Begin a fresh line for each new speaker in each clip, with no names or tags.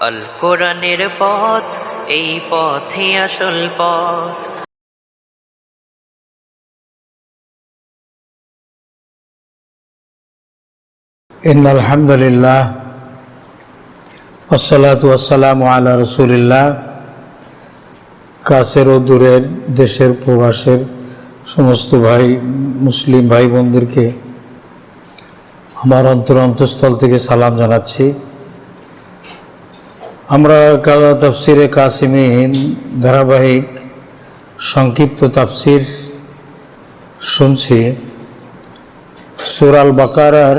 আল কোরআনের পথ, এই পথই আসল পথ।
ইন্নাল হামদুলিল্লাহ ওয়াসসালাতু ওয়াসসালামু আলা রাসূলিল্লাহ। কাছের ও দূরের, দেশের প্রবাসের সমস্ত ভাই মুসলিম ভাই বোনদেরকে আমার অন্তঃস্থল থেকে সালাম জানাচ্ছি। আমরা তাফসিরে কাসিমিন ধারাবাহিক সংক্ষিপ্ত তাফসির শুনছি। সূরা আল বাকারার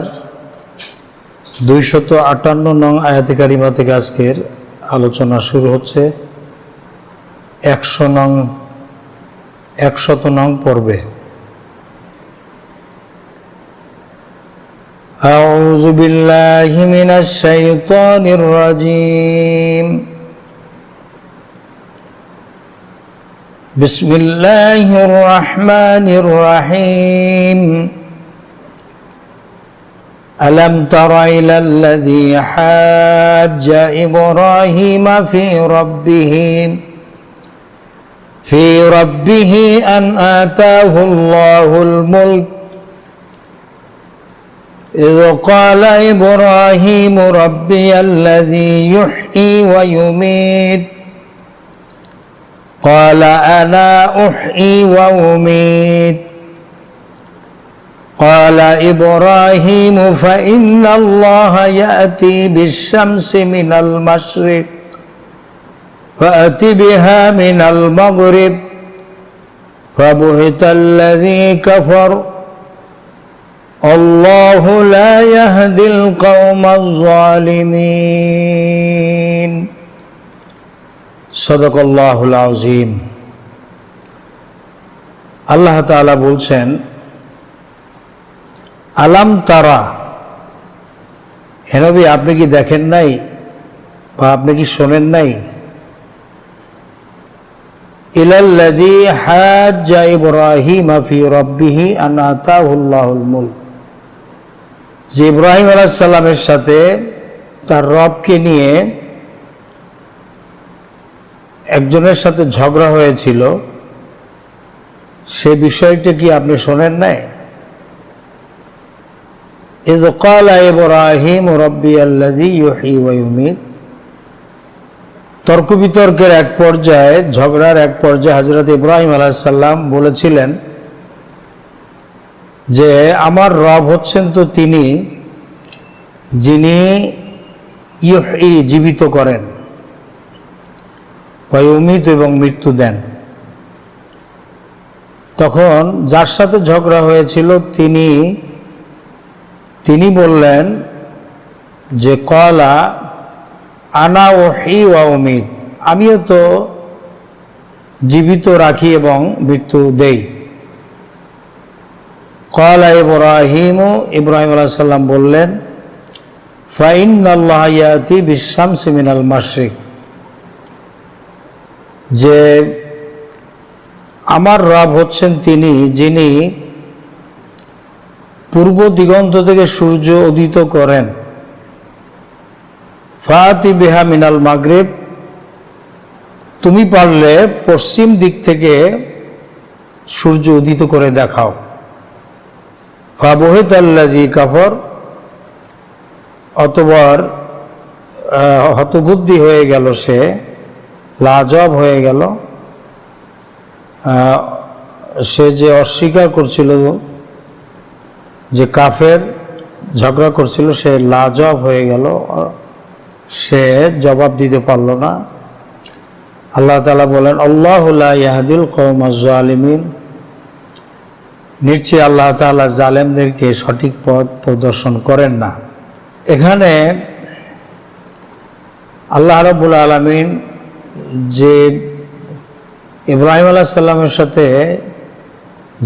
258 নং আয়াতে কারিমা থেকে আজকের আলোচনা শুরু হচ্ছে 100 নং পর্বে। আউযু বিল্লাহি মিনাশ শাইতানির রাজীম। বিসমিল্লাহির রাহমানির রাহিম। ألم تر إلى الذي حاج إبراهيم في ربه أن آتاه الله الملك إذ قال إبراهيم ربي الذي يحيي ويميت قال أنا أحيي وأميت قال إبراهيم فإن الله يأتي بالشمس من المشرق فأت بها من المغرب فبهت الذي كفر الله لا يهدي القوم الظالمين صدق الله العظيم। আল্লাহ তাআলা বলছেন, আলাম তারা, হে নবী আপনি কি দেখেন নাই বা আপনি কি শোনেন নাই? ইলাল্লাযী হাজ্জা ইব্রাহিম ফি রাব্বিহি আন আতাহুল্লাহুল মুলক, যে ইব্রাহিম আলাইহিস সালামের সাথে তার রবকে নিয়ে একজনের সাথে ঝগড়া হয়েছিল, সে বিষয়টা কি আপনি শোনেন নাই? إذ قال إبراهيم ربي الذي يحيي ويميت। তর্ক বিতর্কের এক পর্যায়ে, ঝগড়ার এক পর্যায়ে হযরত ইব্রাহিম আলাইহিস সালাম বলেছিলেন যে আমার রব হচ্ছেন তো তিনি যিনি ইউহয়ী জীবিত করেন, ওয়া ইউমীত এবং মৃত্যু দেন। তখন যার সাথে ঝগড়া হয়েছিল তিনি বললেন যে ক্বালা আনা উহয়ী ওয়া উমীত, আমিও তো জীবিত রাখি এবং মৃত্যু দেই। ক্বালা ইব্রাহিম আলাইহিস সালাম বললেন ফাইন্নাল্লাহা ইয়াতি বিশ-শামসি মিনাল মাশরিক, যে আমার রব হচ্ছেন তিনি যিনি পূর্ব দিগন্ত থেকে সূর্য উদিত করেন। ফাতি বিহা মিনাল মাগরিব, তুমি পারলে পশ্চিম দিক থেকে সূর্য উদিত করে দেখাও। ফাবহিতাল্লাযী কাফার, অতঃপর হতবুদ্ধি হয়ে গেল সে, লাজব হয়ে গেল, সে যে অস্বীকার করছিল, যে কাফের ঝগড়া করছিল, সে লাজব হয়ে গেল, সে জবাব দিতে পারল না। আল্লাহ তাআলা বলেন আল্লাহু লা ইয়াহদিল কওমাজ জালিমিন, নিশ্চয়ই আল্লাহ তাআলা জালেমদেরকে সঠিক পথ প্রদর্শন করেন না। এখানে আল্লাহ রাব্বুল আলামিন যে ইব্রাহিম আলাইহিস সালামের সাথে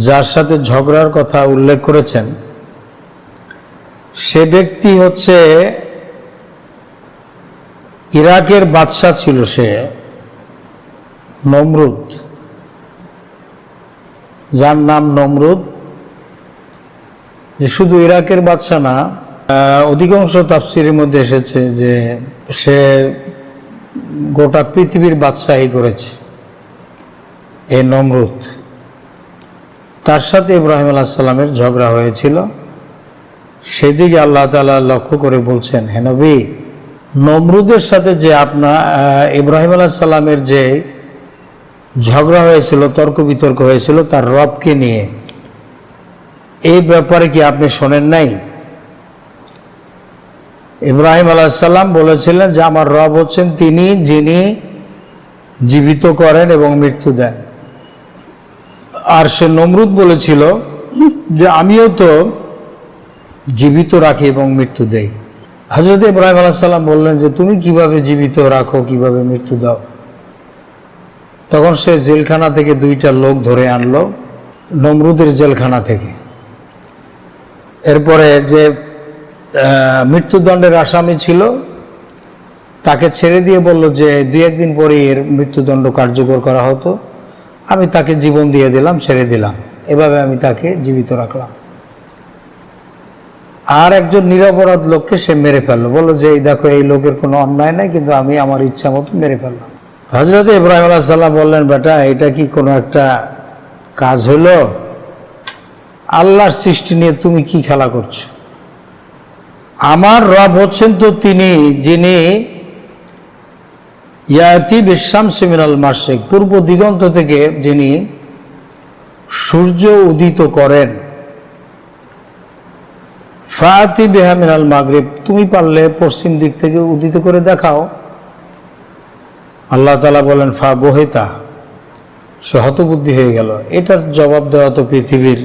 যার সাথে ঝগড়ার কথা উল্লেখ করেছেন, সে ব্যক্তি হচ্ছে ইরাকের বাদশাহ ছিল, সে নমরুদ, যার নাম নমরুদ। যে শুধু ইরাকের বাদশাহ না, অধিকাংশ তাফসিরের মধ্যে এসেছে যে সে গোটা পৃথিবীর বাদশাহী করেছে এই নমরুদ। তার সাথে ইব্রাহিম আলাইহিস সালামের ঝগড়া হয়েছিল। সেদিকে আল্লাহ তাআলা লক্ষ্য করে বলছেন, হে নবী, নমরুদের সাথে যে আপনার ইব্রাহিম আলাইহিস সালামের যে ঝগড়া হয়েছিল, তর্ক বিতর্ক হয়েছিল তার রবকে নিয়ে, এই ব্যাপারে কি আপনি শোনেন নাই? ইব্রাহিম আলাইহিস সালাম বলেছিলেন যে আমার রব হচ্ছেন তিনি যিনি জীবিত করেন এবং মৃত্যু দেন। আর সে নমরুদ বলেছিল যে আমিও তো জীবিত রাখি এবং মৃত্যু দেই। হযরত ইব্রাহিম আলাইহিস সালাম বললেন যে তুমি কিভাবে জীবিত রাখো, কিভাবে মৃত্যু দাও? তখন সে জেলখানা থেকে 2টা লোক ধরে আনলো, নমরুদের জেলখানা থেকে। এরপরে যে মৃত্যুদণ্ডের আসামি ছিল তাকে ছেড়ে দিয়ে বলল যে 2-1 দিন পরে এর মৃত্যুদণ্ড কার্যকর করা হতো, আমি তাকে জীবন দিয়ে দিলাম, ছেড়ে দিলাম, এভাবে আমি তাকে জীবিত রাখলাম। আর একজন নিরপরাধ লোককে সে মেরে ফেললো, বললো যে এই দেখো এই লোকের কোনো অন্যায় নাই, কিন্তু আমি আমার ইচ্ছা মতো মেরে ফেললাম। হযরত ইব্রাহিম আলাইহিস সালাম বললেন, বেটা এটা কি কোনো একটা কাজ হলো? আল্লাহর সৃষ্টি নিয়ে তুমি কি খেলা করছো? আমার রব হচ্ছেন তো তিনি যিনি ইয়াতি বিশামসি মিনাল মাশরিক, পূর্ব দিগন্ত থেকে যিনি সূর্য উদিত করেন, ফাতি বিহা মিনাল মাগরিব, তুমি পারলে পশ্চিম দিক থেকে উদিত করে দেখাও। আল্লাহ তাআলা বলেন ফা বহিতা, সে হতবুদ্ধি হয়ে গেল। এটার জবাব দেওয়া তো পৃথিবীর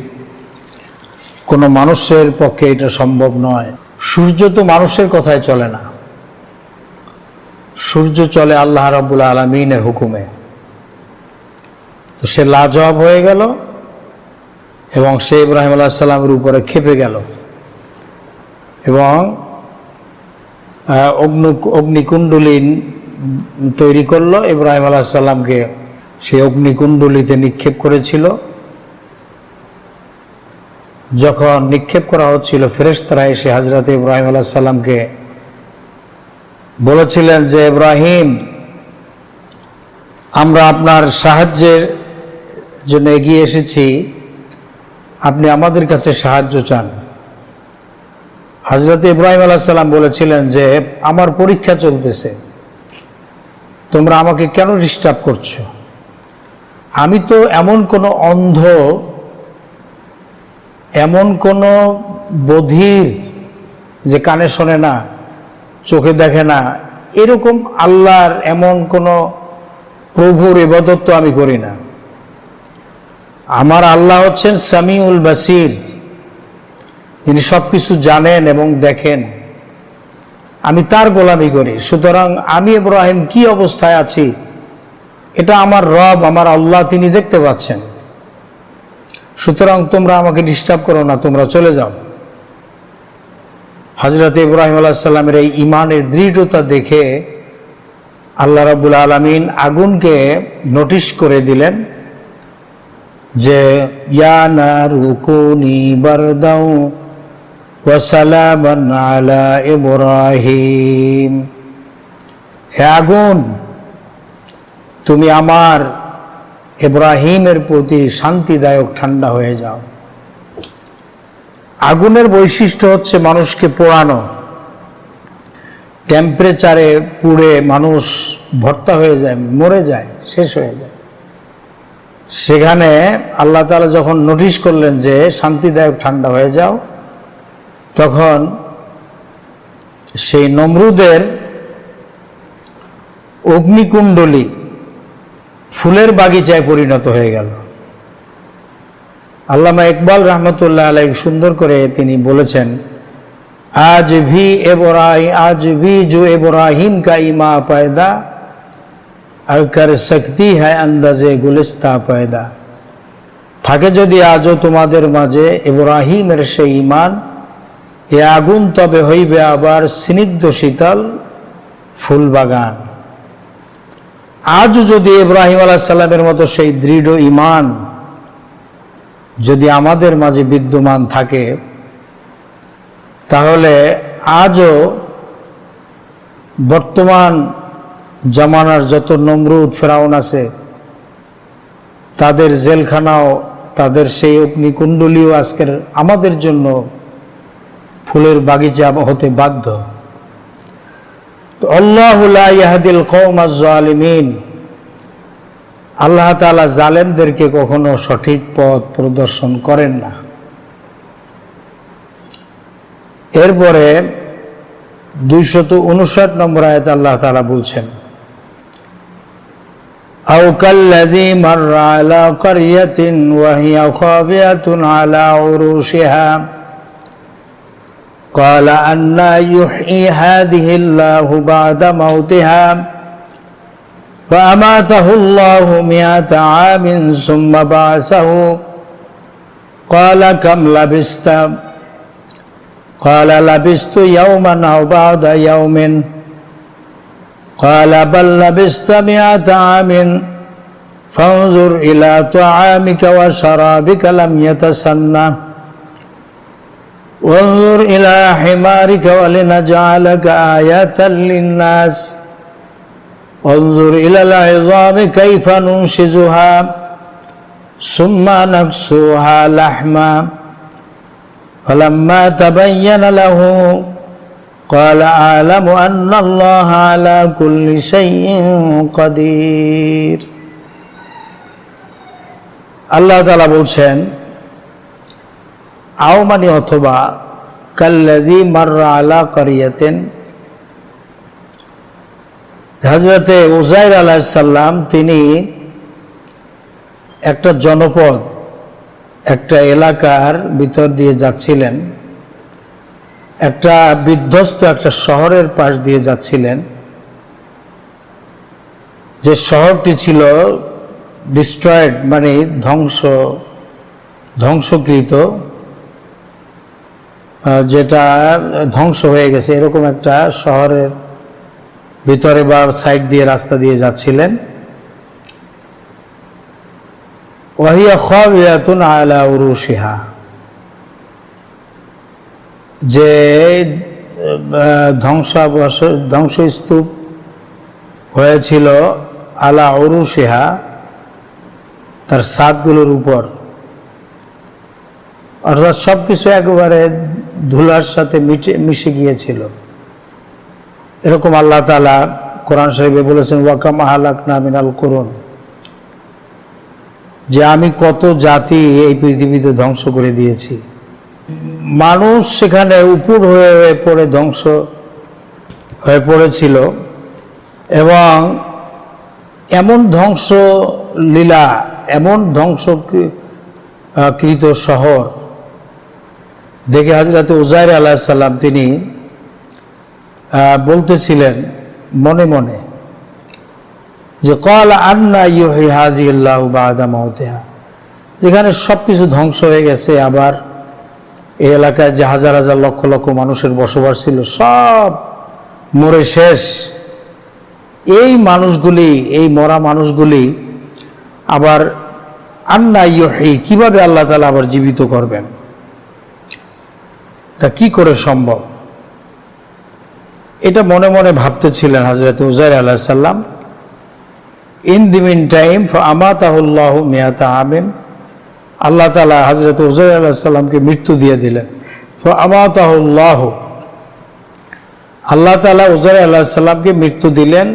কোনো মানুষের পক্ষে এটা সম্ভব নয়। সূর্য তো মানুষের কথায় চলে না, সূর্য চলে আল্লাহ রাব্বুল আলামিনের হুকুমে। তো সে লাজবাব হয়ে গেল এবং সে ইব্রাহিম আলাইহিস সালামের উপরে ক্ষেপে গেল এবং অগ্নিকুণ্ডলী তৈরি করলো। ইব্রাহিম আলাইহিস সালামকে সেই অগ্নিকুণ্ডলীতে নিক্ষেপ করেছিল। যখন নিক্ষেপ করা হচ্ছিল, ফেরেশতারা এসে হযরত ইব্রাহিম আলাইহিস সালামকে বলেছিলেন যে ইব্রাহিম, আমরা আপনার সাহায্যের জন্য এগিয়ে এসেছি, আপনি আমাদের কাছে সাহায্য চান। হযরত ইব্রাহিম আলাইহিস সালাম বলেছিলেন যে আমার পরীক্ষা চলতেছে, তোমরা আমাকে কেন ডিস্টার্ব করছো? আমি তো এমন কোনো অন্ধ, এমন কোনো বধির যে কানে শোনে না, চোখে দেখে না, এরকম আল্লাহর এমন কোনো প্রভুর ইবাদত তো আমি করি না। আমার আল্লাহ হচ্ছেন সামিউল বাসির, তিনি সব কিছু জানেন এবং দেখেন, আমি তার গোলামি করি। সুতরাং আমি ইব্রাহিম কি অবস্থায় আছি এটা আমার রব, আমার আল্লাহ তিনি দেখতে পাচ্ছেন। সুতরাং তোমরা আমাকে ডিস্টার্ব করো না, তোমরা চলে যাও। হযরত ইব্রাহিম আলাইহিস সালামের এই ঈমানের দৃঢ়তা দেখে আল্লাহ রাব্বুল আলামিন আগুনকে নোটিশ করে দিলেন যে ইয়া নারু কুনি বারদাও ওয়া সালামান আলা ইব্রাহিম, হে আগুন তুমি আমার ইব্রাহিমের প্রতি শান্তিদায়ক ঠান্ডা হয়ে যাও। আগুনের বৈশিষ্ট্য হচ্ছে মানুষকে পোড়ানো, টেম্পারেচারে পুড়ে মানুষ ভর্তা হয়ে যায়, মরে যায়, শেষ হয়ে যায়। সেখানে আল্লাহ তাআলা যখন নোটিশ করলেন যে শান্তিদায়ক ঠান্ডা হয়ে যাও, তখন সেই নমরুদের অগ্নিকুণ্ডলী ফুলের বাগিচায় পরিণত হয়ে গেল। আল্লামা ইকবাল রহমতুল্লাহ আলাইহি সুন্দর করে তিনি বলেছেন, আজ ভি জো ইব্রাহিম কা ইমা পয়দা আলকর সকতি হ্যায় আন্দাজে গুলিস্তা পয়দা, থাকে যদি আজও তোমাদের মাঝে ইব্রাহিমের সেই ঈমান, এ আগুন তবে হইবে আবার স্নিগ্ধ শীতল ফুল বাগান। আজ যদি ইব্রাহিম আলাইহিস সালামের মতো সেই দৃঢ় ঈমান যদি আমাদের মাঝে বিদ্যমান থাকে, তাহলে আজও বর্তমান জামানার যত নমরুদ ফেরাউন আছে তাদের জেলখানাও, তাদের সেই অগ্নিকুণ্ডলীও আজকের আমাদের জন্য ফুলের বাগিচা হতে বাধ্য। তো আল্লাহু লা ইয়াহদিল কওমাজ জালিমিন, আল্লাহ তাআলা জালেমদেরকে কখনো সঠিক পথ প্রদর্শন করেন না। এরপরে 259 নম্বর আয়াত আল্লাহ তাআলা বলছেন, আও কাল্লাযী মাররা আলা ক্বরিয়াতিন ওয়া হিয়া খাবিয়াতুন আলা উরুশিহা ক্বালা আন্না ইউহয়ী হাযিহিল্লাহু বা'দা মাউতিহা ফাআমাতাহু আল্লাহু মিআতা আমিন সুম্মা বা'আসাহু ক্বালা কাম লাবিসতা ক্বালা লাবিসতু ইয়াওমান আও বা'দা ইয়াওমিন ক্বালা বাল লাবিসতা মিআতা আমিন ফানজুর ইলা তাআমিকা ওয়া শারাবিকা লাম ইয়াতাসান্না ওয়ানজুর ইলা হিমারিকা ওয়ালিনাজআলাকা আয়াতাল লিন্নাস ওয়ানজুর ইলাল ইযামি কাইফা নুনশিজুহা সুম্মা নাকসুহা লাহমা ফালাম্মা তাবায়্যানা লাহু ক্বালা আ'লামু আন্নাল্লাহা আলা কুল্লি শাইইন কাদির। আল্লাহ তাআলা বলছেন, আও মানে অথবা, কাল্লাযী মাররা আলা ক্বরিয়াতিন, হযরতে উযাইর আলাইহিস সালাম তিনি একটা জনপদ, একটা এলাকার ভিতর দিয়ে যাচ্ছিলেন, একটা বিধ্বস্ত একটা শহরের পাশ দিয়ে যাচ্ছিলেন, যে শহরটি ছিল ডিস্ট্রয়েড মানে ধ্বংসকৃত, যেটা ধ্বংস হয়ে গেছে এরকম একটা শহরের ভিতরে বা সাইড দিয়ে রাস্তা দিয়ে যাচ্ছিলেন। ওয়াহিয়া খাবিয়াতুন আলা উরুশিহা, যে ধ্বংসস্তূপ হয়েছিল আলা উরুশিহা, তার ছাদগুলোর উপর, অর্থাৎ সবকিছু একেবারে ধুলার সাথে মিশে গিয়েছিল। এরকম আল্লাহ তাআলা কোরআন শরীফে বলেছেন, ওয়াকাম আহলাকনা মিনাল কুরুন, যে আমি কত জাতি এই পৃথিবীতে ধ্বংস করে দিয়েছি। মানুষ সেখানে উপর হয়ে পড়ে ধ্বংস হয়ে পড়েছিল, এবং এমন ধ্বংস লীলা, এমন ধ্বংসকৃত শহর দেখে হযরত উযাইর আলাইহিস সালাম তিনি বলতেছিলেন মনে মনে যে ক্বালা আন্না ইউহয়ী হাযিহিল্লাহু বা'দা মাউতিহা, যেখানে সবকিছু ধ্বংস হয়ে গেছে, আবার এই এলাকায় যে হাজার হাজার লক্ষ লক্ষ মানুষের বসবাস ছিল সব মরে শেষ, এই মানুষগুলি, এই মরা মানুষগুলি আবার আন্না ইউহয়ী, কিভাবে আল্লাহ তাআলা আবার জীবিত করবেন, এটা কি করে সম্ভব? এটা মনে মনে ভাবতেছিলেন হযরত উযাইর আলাইহিস সালাম। ইন দি মিন টাইম ফাআমাতাহুল্লাহু মিআতা আমিন, আল্লাহ তাআলা হযরত উযাইর আলাইহিস সালামকে মৃত্যু দিয়ে দিলেন। ফাআমাতাহুল্লাহু, আল্লাহ তাআলা উযাইর আলাইহিস সালামকে মৃত্যু দিলেন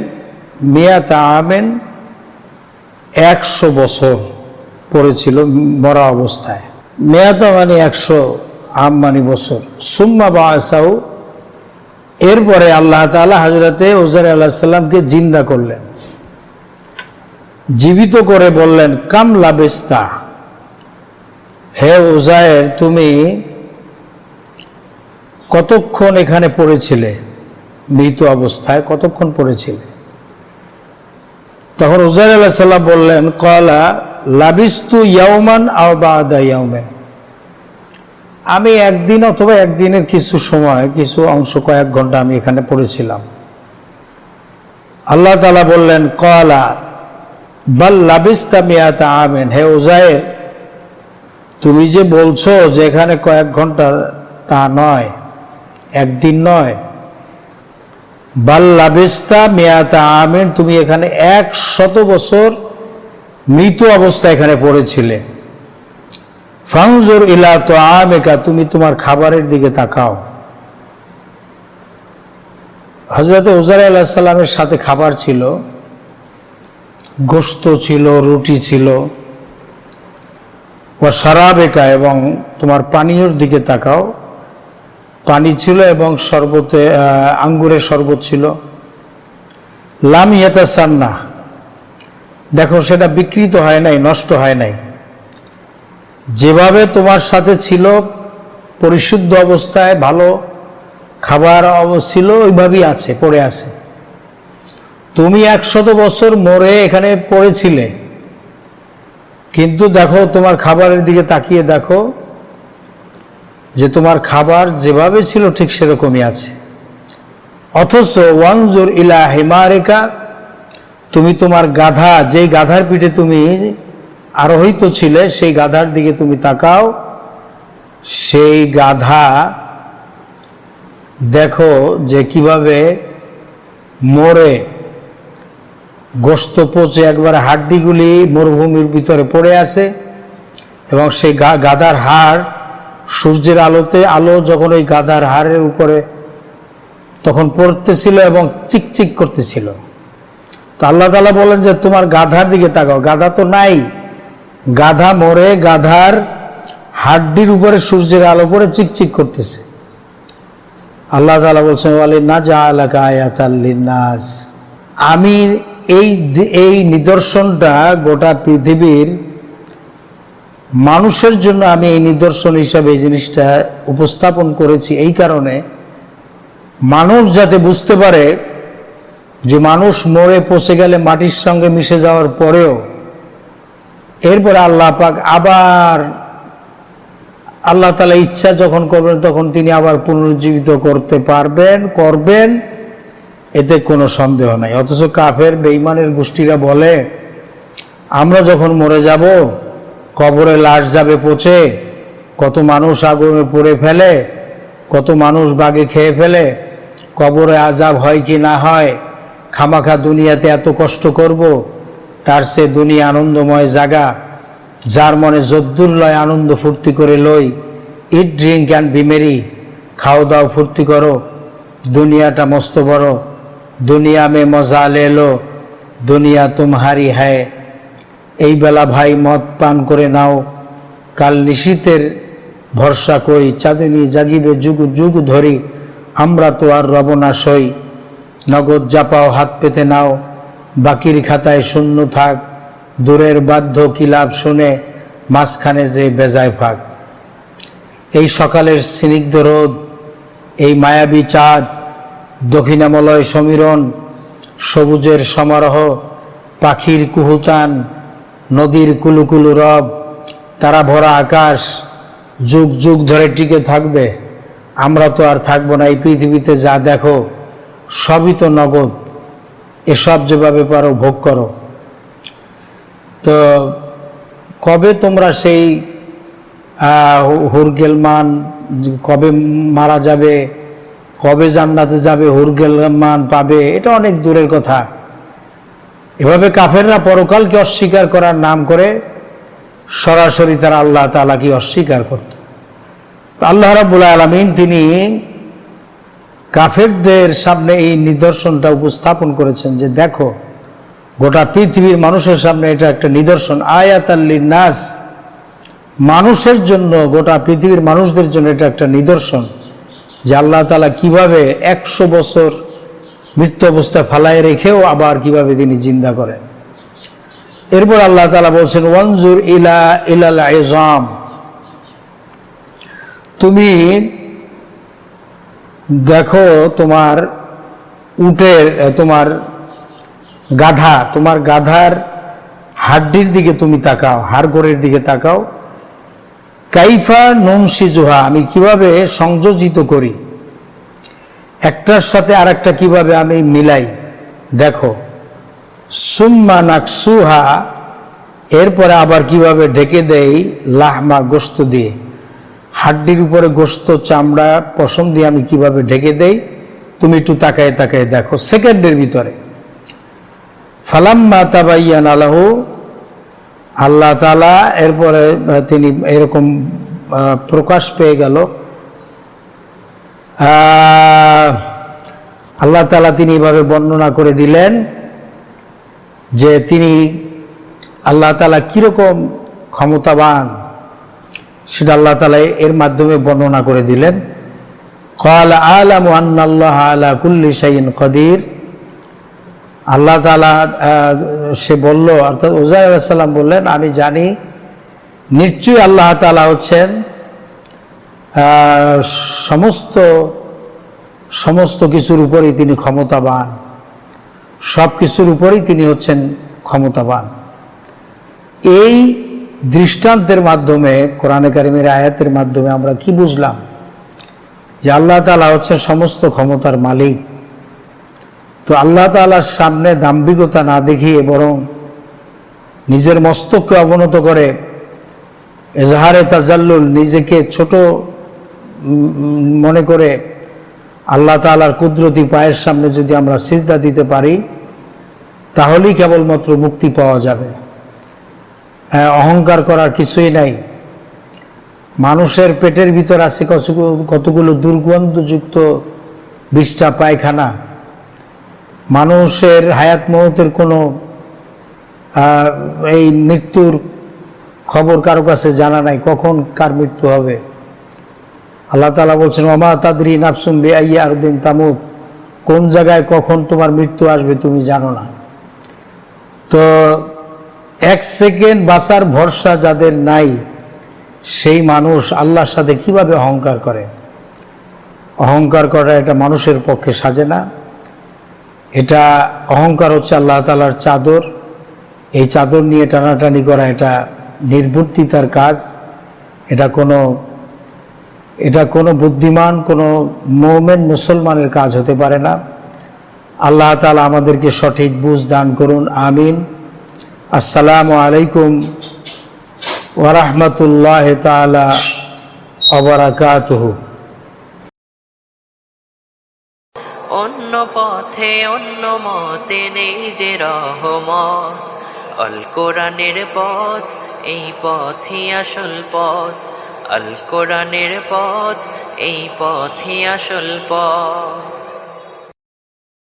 মিআতা আমিন, 100 বছর পড়েছিল মরা অবস্থায়। মিআতা মানে 100, আম মানে বছর। সুম্মা বা'আসাহু, এরপরে আল্লাহ তাআলা হযরতে উযাইর আলাইহিস সালামকে জিন্দা করলেন, জীবিত করে বললেন, কাম লাবিস্তা, হে উযাইর তুমি কতক্ষণ এখানে পড়েছিলে, মৃত অবস্থায় কতক্ষণ পড়েছিলে? তখন উযাইর আলাইহিস সালাম বললেন, ক্বালা লাবিস্তু ইয়াওমান আও বা'দা ইয়াওমিন, আমি একদিন অথবা একদিনের কিছু সময়, কিছু অংশ, কয়েক ঘন্টা আমি এখানে পড়েছিলাম। আল্লাহ তাআলা বললেন, ক্বালা বাল লাবিস্তা মিআতা আমিন, হে উযাইর তুমি যে বলছো যে এখানে কয়েক ঘন্টা, তা নয়, একদিন নয়, বাল্লাবিস্তা মিয়াতা আমিন, তুমি এখানে 100 বছর মৃত অবস্থা এখানে পড়েছিলে। ফানজুর ইলা তাআমিকা, তুমি তোমার খাবারের দিকে তাকাও। হযরত উযাইর আলাইহিস সালামের সাথে খাবার ছিল, গোশত ছিল, রুটি ছিল। ও শারাবিকা, এবং তোমার পানীয়র দিকে তাকাও, পানি ছিল এবং শরবতে আঙ্গুরের শরবত ছিল। লাম ইয়াতাসান্না, দেখো সেটা বিকৃত হয় নাই, নষ্ট হয় নাই, যেভাবে তোমার সাথে ছিল পরিশুদ্ধ অবস্থায় ভালো খাবার ছিল ওইভাবেই আছে, পড়ে আছে। তুমি 100 বছর মরে এখানে পড়েছিলে, কিন্তু দেখো তোমার খাবারের দিকে তাকিয়ে দেখো যে তোমার খাবার যেভাবে ছিল ঠিক সেরকমই আছে। অথচ ওয়ানজুর ইলা হিমারিকা, তুমি তোমার গাধা, যেই গাধার পিঠে তুমি আরোহিত ছিলে সেই গাধার দিকে তুমি তাকাও। সেই গাধা দেখো যে কিভাবে মরে গোশত পচে একবার হাড্ডিগুলি মরুভূমির ভিতরে পড়ে আছে, এবং সেই গাধার হাড় সূর্যের আলো যখন ওই গাধার হাড়ের উপরে তখন পড়তেছিল এবং চিকচিক করতেছিল। তো আল্লাহ তাআলা বলেন যে তোমার গাধার দিকে তাকাও, গাধা তো নাই, গাধা মরে গাধার হাড্ডির উপরে সূর্যের আলো পড়ে চিকচিক করতেছে। আল্লাহ তাআলা বলছেন ওয়ালিনাজআলাকা আয়াতাল লিন্নাস, আমি এই নিদর্শনটা গোটা পৃথিবীর মানুষের জন্য আমি এই নিদর্শন হিসাবে এই জিনিসটা উপস্থাপন করেছি, এই কারণে মানুষ যাতে বুঝতে পারে যে মানুষ মরে পচে গেলে মাটির সঙ্গে মিশে যাওয়ার পরেও এরপরে আল্লাহ পাক আবার আল্লাহ তাআলা ইচ্ছা যখন করবেন তখন তিনি আবার পুনরুজ্জীবিত করতে পারবেন, করবেন, এতে কোনো সন্দেহ নাই। অথচ কাফের বেঈমানের গোষ্ঠীরা বলে আমরা যখন মরে যাব কবরে লাশ যাবে পচে, কত মানুষ আগুনে পুড়ে ফেলে, কত মানুষ বাগে খেয়ে ফেলে, কবরে আযাব হয় কি না হয়, খামাখা দুনিয়াতে এত কষ্ট করব, তার সে দুনিয়া আনন্দময় জায়গা, যার মনে যদ্দুর লয় আনন্দ ফুর্তি করে লই। ইট ড্রিঙ্ক অ্যান্ড বি মেরি, খাও দাও ফুর্তি করো, দুনিয়াটা মস্ত বড়, দুনিয়া মে মজা লে লো, দুনিয়া তুমহারি হ্যায়। এই বেলা ভাই মদ পান করে নাও, কাল নিশীতের ভরসা কই, চাঁদনি জাগিবে যুগ যুগ ধরি, আমরা তো আর রব না সই। নগদ জাপাও হাত পেতে নাও, বাকির খাতায় শূন্য থাক, দূরের বাধ্য কিলাপ শুনে মাঝখানে যে বেজায় ফাঁক। এই সকালের স্নিগ্ধ রোদ, এই মায়াবী চাঁদ, দক্ষিণামলয় সমীরণ, সবুজের সমারোহ, পাখির কুহুতান, নদীর কুলুকুলু রব, তারা ভরা আকাশ যুগ যুগ ধরে টিকে থাকবে। আমরা তো আর থাকবো না, এই পৃথিবীতে যা দেখো সবই তো নগদ, এসব যেভাবে পারো ভোগ করো। তো কবে তোমরা সেই হুরগেলমান, কবে মারা যাবে, কবে জান্নাতে যাবে, হুরগেলমান পাবে, এটা অনেক দূরের কথা। এভাবে কাফেররা পরকালকে অস্বীকার করার নাম করে সরাসরি তারা আল্লাহ তাআলাকে অস্বীকার করত। তো আল্লাহ রাব্বুল আলামিন তিনি কাফেরদের সামনে এই নিদর্শনটা উপস্থাপন করেছেন যে দেখো গোটা পৃথিবীর মানুষের সামনে এটা একটা নিদর্শন, আয়াতাল লিন্নাস, মানুষের জন্য, গোটা পৃথিবীর মানুষদের জন্য এটা একটা নিদর্শন যে আল্লাহ তাআলা কিভাবে 100 বছর মৃত্যু অবস্থায় ফালায় রেখেও আবার কিভাবে তিনি জিন্দা করেন। এরপর আল্লাহ তাআলা বলছেন ওয়ানজুর ইলাল ইজাম, তুমি দেখো তোমার উটের, তোমার গাধা, তোমার গাধার হাড্ডির দিকে তুমি তাকাও, হাড়গোড়ের দিকে তাকাও। কাইফা নুনশিজুহা, আমি কিভাবে সংযোজিত করি, একটার সাথে আরেকটা কিভাবে আমি মিলাই দেখো। সুম্মা নাকসুহা, এরপরে আবার কিভাবে ঢেকে দেই, লাহমা, গোশত দিয়ে, হাড্ডির উপরে গোশত, চামড়া, পশম দিয়ে আমি কিভাবে ঢেকে দেই, তুমি একটু তাকায় তাকায় দেখো, সেকেন্ডের ভিতরে। ফালাম্মা তাবাইয়ানা লাহু, আল্লাহ তাআলা এরপরে তিনি এরকম প্রকাশ পেয়ে গেল, আল্লাহ তাআলা তিনি এভাবে বর্ণনা করে দিলেন যে তিনি আল্লাহ তাআলা কিরকম ক্ষমতাবান, সেটা আল্লাহ তাআলা এর মাধ্যমে বর্ণনা করে দিলেন। ক্বালা আ'লামু আন্নাল্লাহা আলা কুল্লি শাইইন কাদির। আল্লাহ তাআলা সে বলল, অর্থাৎ উযাইর আলাইহিস সালাম বললেন, আমি জানি নিশ্চয়ই আল্লাহ তাআলা হচ্ছেন সমস্ত কিছুর উপরেই তিনি ক্ষমতাবান, সব কিছুর উপরেই তিনি হচ্ছেন ক্ষমতাবান। এই দৃষ্টান্তের মাধ্যমে, কোরআনে কারিমের আয়াতের মাধ্যমে আমরা কি বুঝলাম? যে আল্লাহ তাআলা হচ্ছেন সমস্ত ক্ষমতার মালিক। তো আল্লাহ তাআলার সামনে দাম্ভিকতা না দেখিয়ে বরং নিজের মস্তককে অবনত করে এজহারে তাজাল্লুল, নিজেকে ছোট মনে করে আল্লাহ তাআলার কুদরতি পায়ের সামনে যদি আমরা সিজদা দিতে পারি, তাহলেই কেবলমাত্র মুক্তি পাওয়া যাবে। অহংকার করার কিছুই নাই। মানুষের পেটের ভিতর আছে কতগুলো দুর্গন্ধযুক্ত 20টা পায়খানা। মানুষের হায়াত মওতের কোনো এই মৃত্যুর খবর কারো কাছে জানা নাই, কখন কার মৃত্যু হবে। আল্লাহ তাআলা বলছেন, ওমা তাদরি নাফসুম বিআইয়ি আরদিন তামুত, কোন জায়গায় কখন তোমার মৃত্যু আসবে তুমি জানো না। তো 1 সেকেন্ড বাঁচার ভরসা যাদের নাই, সেই মানুষ আল্লাহর সাথে কিভাবে অহংকার করে? অহংকার করা এটা মানুষের পক্ষে সাজে না। এটা অহংকার হচ্ছে আল্লাহ তাআলার চাদর। এই চাদর নিয়ে টানাটানি করা এটা নির্বুদ্ধিতার কাজ। এটা কোনো বুদ্ধিমান, কোনো মুমিন মুসলমানের কাজ হতে পারে না। আল্লাহ তাআলা আমাদেরকে সঠিক বুঝ দান করুন, আমিন। আসসালামু আলাইকুম ওয়া রাহমাতুল্লাহি তাআলা ওয়া বারাকাতুহু।
অন্য পথে অন্য মতে নেই যে রহমত, আল কোরআনের পথ এই পথই আসল পথ, আল কোরআনের পথ এই পথই আসল পথ।